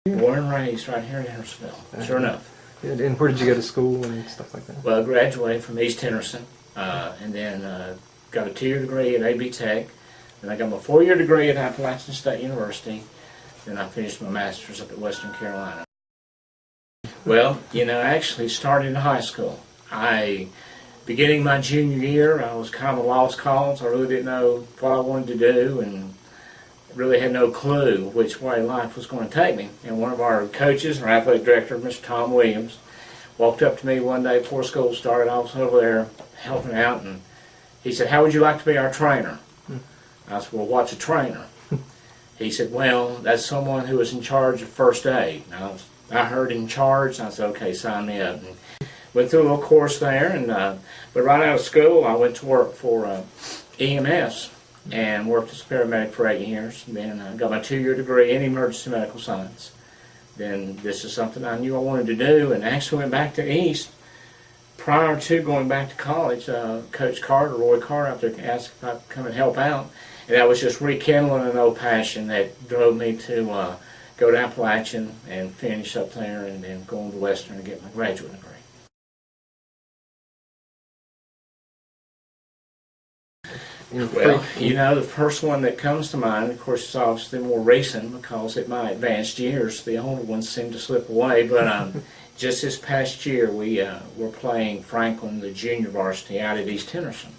Born and raised right here in Hendersonville, sure enough. And where did you go to school and stuff like that? Well, I graduated from East Henderson, and then got a 2-year degree at AB Tech. Then I got my 4-year degree at Appalachian State University. Then I finished my master's up at Western Carolina. Well, you know, I actually started in high school. Beginning my junior year, I was kind of a lost cause. I really didn't know what I wanted to do, and really had no clue which way life was going to take me. And one of our coaches, our athletic director, Mr. Tom Williams, walked up to me one day before school started. I was over there helping out, and he said, "How would you like to be our trainer?" I said, "Well, what's a trainer?" He said, "Well, that's someone who is in charge of first aid." I heard in charge, and I said, "Okay, sign me up." And went through a little course there, and but right out of school, I went to work for EMS. And worked as a paramedic for 8 years. Then I got my 2-year degree in emergency medical science. Then this is something I knew I wanted to do, and actually went back to East. Prior to going back to college, Coach Carter, Roy Carter, out there asked if I'd come and help out. And that was just rekindling an old passion that drove me to go to Appalachian and finish up there, and then go on to Western and get my graduate degree. Well, you know, the first one that comes to mind, of course, is obviously more recent because at my advanced years, the older ones seem to slip away. But just this past year, we were playing Franklin, the junior varsity, out at East Henderson.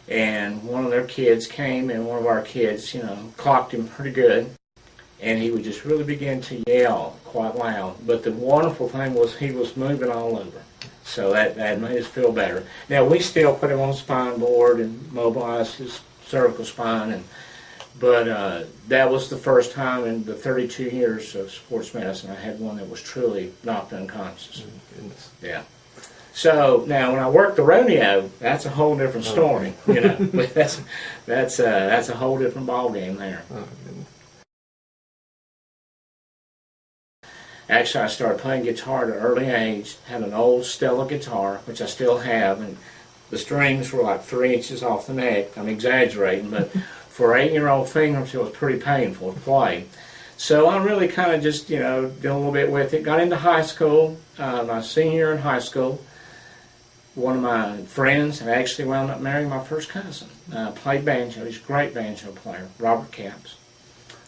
And one of their kids came, and one of our kids, you know, clocked him pretty good. And he would just really begin to yell quite loud. But the wonderful thing was he was moving all over. So that made us feel better. Now, we still put him on spine board and mobilized his cervical spine, but that was the first time in the 32 years of sports medicine I had one that was truly knocked unconscious. Goodness. Yeah. So now, when I worked the rodeo, that's a whole different story. You know, that's a whole different ball game there. Oh, goodness. Actually, I started playing guitar at an early age, had an old Stella guitar, which I still have, and the strings were like 3 inches off the neck. I'm exaggerating, but for 8-year-old fingers, it was pretty painful to play. So I really kind of just, you know, did a little bit with it. Got into high school, my senior year in high school. One of my friends had actually wound up marrying my first cousin. Played banjo. He's a great banjo player, Robert Capps.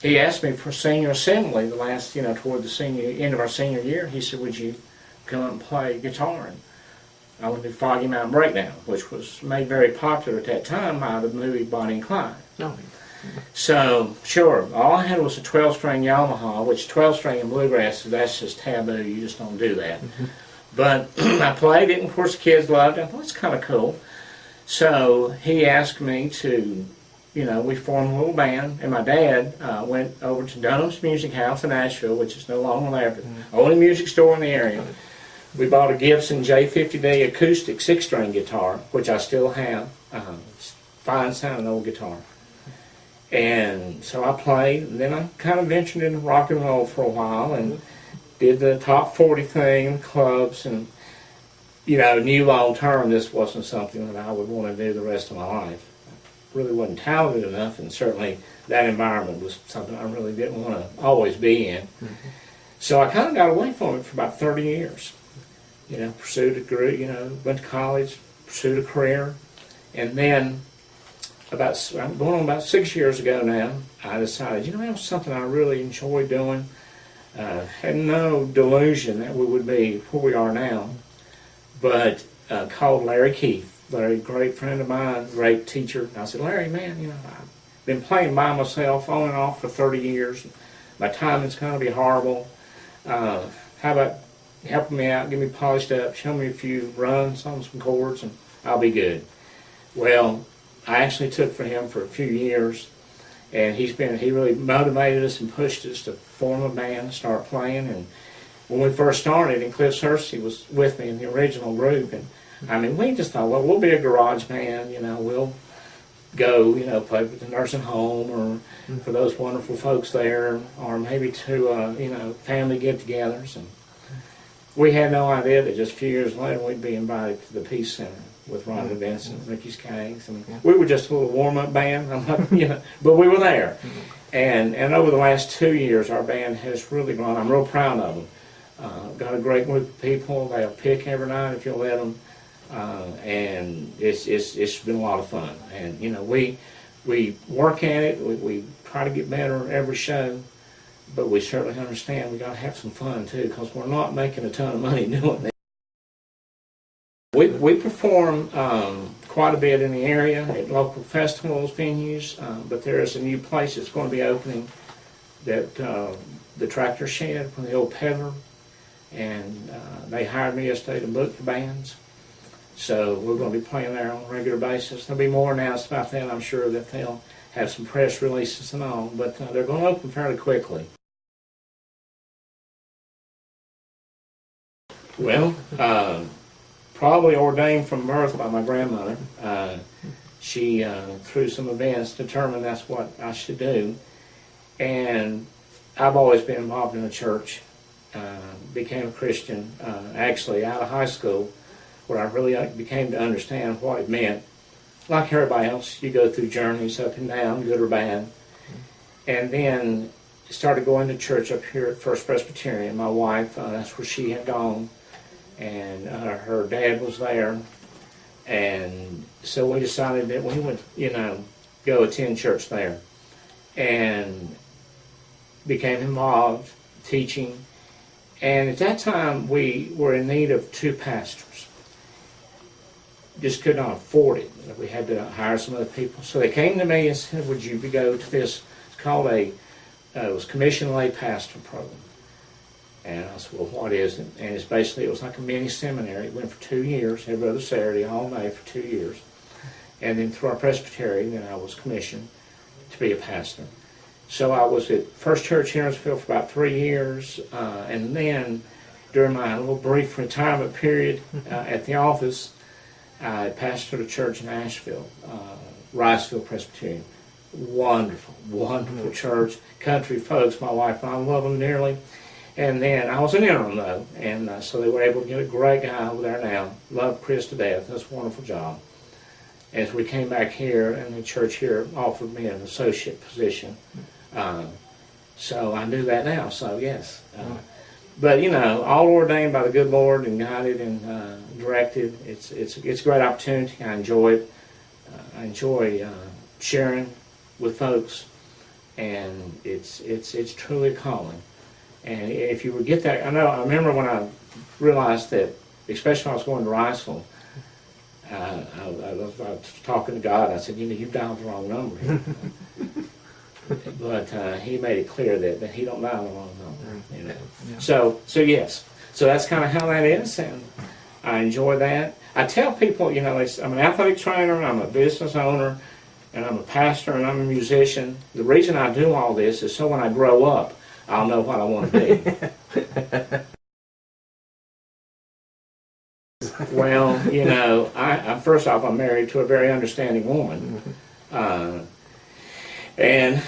He asked me for senior assembly the last, you know, toward the end of our senior year. He said, "Would you come up and play guitar?" And I went to Foggy Mountain Breakdown, which was made very popular at that time by the movie Bonnie and Clyde. Oh. So, sure, all I had was a 12-string Yamaha, which 12-string in bluegrass, that's just taboo. You just don't do that. But I played it, and of course the kids loved it. I thought, it's kind of cool. So he asked me to, you know, we formed a little band, and my dad went over to Dunham's Music House in Nashville, which is no longer there, but only music store in the area. We bought a Gibson J50D acoustic 6-string guitar, which I still have. Fine sounding old guitar. And so I played, and then I kind of ventured into rock and roll for a while, and did the top 40 thing in clubs, and, you know, knew long term this wasn't something that I would want to do the rest of my life. Really wasn't talented enough, and certainly that environment was something I really didn't want to always be in. So I kind of got away from it for about 30 years. You know, pursued a degree, you know, went to college, pursued a career, and then I'm going on about 6 years ago now, I decided, you know, that was something I really enjoyed doing. Had no delusion that we would be where we are now, but called Larry Keith. Larry, great friend of mine, great teacher. I said, "Larry, man, you know, I've been playing by myself on and off for 30 years. My timing's going to be horrible. How about helping me out, get me polished up, show me a few runs on some chords, and I'll be good." Well, I actually took for him for a few years, and he really motivated us and pushed us to form a band, start playing. And when we first started, and Cliff Searcy was with me in the original group, and I mean, we just thought, well, we'll be a garage band, we'll go, play with the nursing home or for those wonderful folks there, or maybe to, family get-togethers. And we had no idea that just a few years later we'd be invited to the Peace Center with Rhonda Benson, Ricky Skaggs. I mean, we were just a little warm-up band, but we were there. And over the last 2 years, our band has really grown. I'm real proud of them. Got a great group of people. They'll pick every night if you'll let them. And it's been a lot of fun. And we work at it. We try to get better every show, but we certainly understand we got to have some fun too, because we're not making a ton of money doing that. We perform quite a bit in the area at local festivals, venues, but there is a new place that's going to be opening, that the Tractor Shed from the old peddler, and they hired me yesterday to book the bands. So we're going to be playing there on a regular basis. There'll be more announced about that. I'm sure that they'll have some press releases and all, but they're going to open fairly quickly. Well, probably ordained from birth by my grandmother. She, through some events, determined that's what I should do. And I've always been involved in the church. Became a Christian, actually out of high school, where I really became to understand what it meant. Like everybody else, you go through journeys up and down, good or bad. And then started going to church up here at First Presbyterian. My wife, that's where she had gone. And her dad was there. And so we decided that we would, go attend church there. And became involved, teaching. And at that time, we were in need of 2 pastors. Just could not afford it. We had to hire some other people. So they came to me and said, would you go to this? It's called it was Commission Lay Pastor Program. And I said, well, what is it? And it's basically, it was like a mini seminary. It went for 2 years, every other Saturday, all day for 2 years. And then through our presbytery, then I was commissioned to be a pastor. So I was at First Church Hendersonville for about 3 years, and then during my little brief retirement period at the office, I pastored a church in Asheville, Riceville Presbyterian. Wonderful, wonderful church. Country folks, my wife and I love them dearly. And then I was an interim though, and so they were able to get a great guy over there now. Love Chris to death. That's a wonderful job. As we came back here, and the church here offered me an associate position. So I do that now, so yes. But all ordained by the good Lord and guided and directed. It's a great opportunity. I enjoy it. I enjoy sharing with folks, and it's truly a calling. And if you would get that, I remember when I realized that, especially when I was going to Riceville, I was talking to God. I said, you've dialed the wrong number here. But he made it clear that he don't dial the wrong number. Yeah. So yes. So that's kind of how that is, and I enjoy that. I tell people, I'm an athletic trainer, I'm a business owner, and I'm a pastor, and I'm a musician. The reason I do all this is so when I grow up, I'll know what I want to be. Well, I first off, I'm married to a very understanding woman. And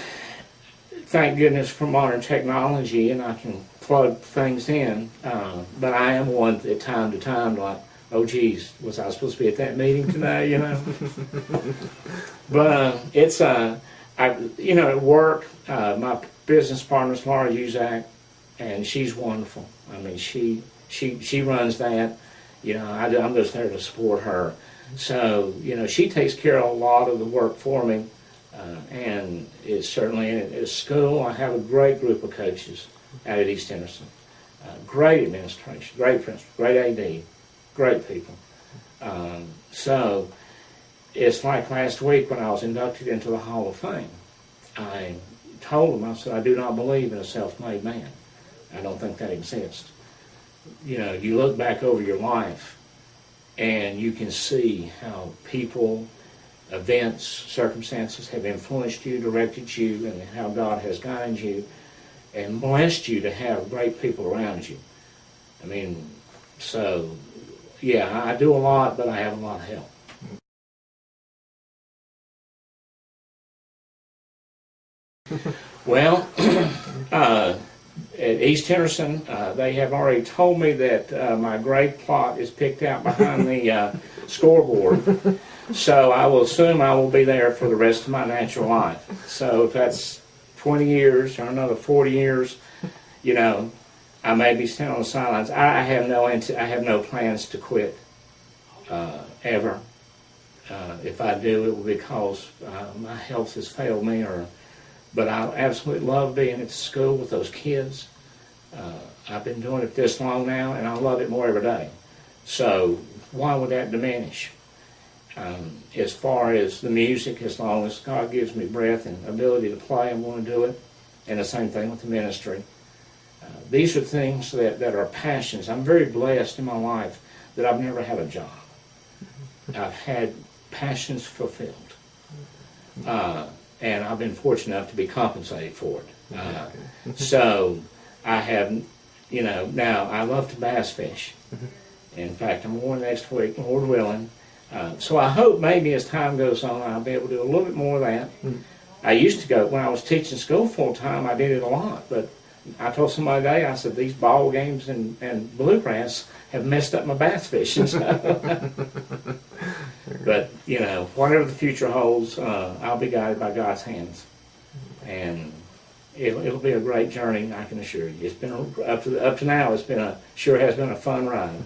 thank goodness for modern technology, and I can plug things in. But I am one at time to time like, oh geez, was I supposed to be at that meeting today, But it's, at work, my business partner's Laura Uzak, and she's wonderful. I mean, she runs that. I'm just there to support her. So, she takes care of a lot of the work for me. And it's certainly at school, I have a great group of coaches out at East Henderson. Great administration, great principal, great AD, great people. So it's like last week when I was inducted into the Hall of Fame. I told them, I said, I do not believe in a self-made man. I don't think that exists. You look back over your life and you can see how people events, circumstances have influenced you, directed you, and how God has guided you and blessed you to have great people around you. I mean, so, yeah, I do a lot, but I have a lot of help. Well, at East Henderson, they have already told me that my grave plot is picked out behind the scoreboard. So I will assume I will be there for the rest of my natural life. So if that's 20 years or another 40 years, you know, I may be standing on the sidelines. I have no plans to quit ever. If I do, it will be because my health has failed me. But I absolutely love being at school with those kids. I've been doing it this long now, and I love it more every day. So why would that diminish? As far as the music, as long as God gives me breath and ability to play, I want to do it. And the same thing with the ministry. These are things that are passions. I'm very blessed in my life that I've never had a job. I've had passions fulfilled. And I've been fortunate enough to be compensated for it. So I have, you know, now I love to bass fish. In fact, I'm going next week, Lord willing. So I hope maybe as time goes on, I'll be able to do a little bit more of that. I used to go, when I was teaching school full time, I did it a lot. But I told somebody today, I said, these ball games and bluegrass have messed up my bass fishing. But, you know, whatever the future holds, I'll be guided by God's hands. And it'll be a great journey, I can assure you. It's been, up to now, sure has been a fun ride.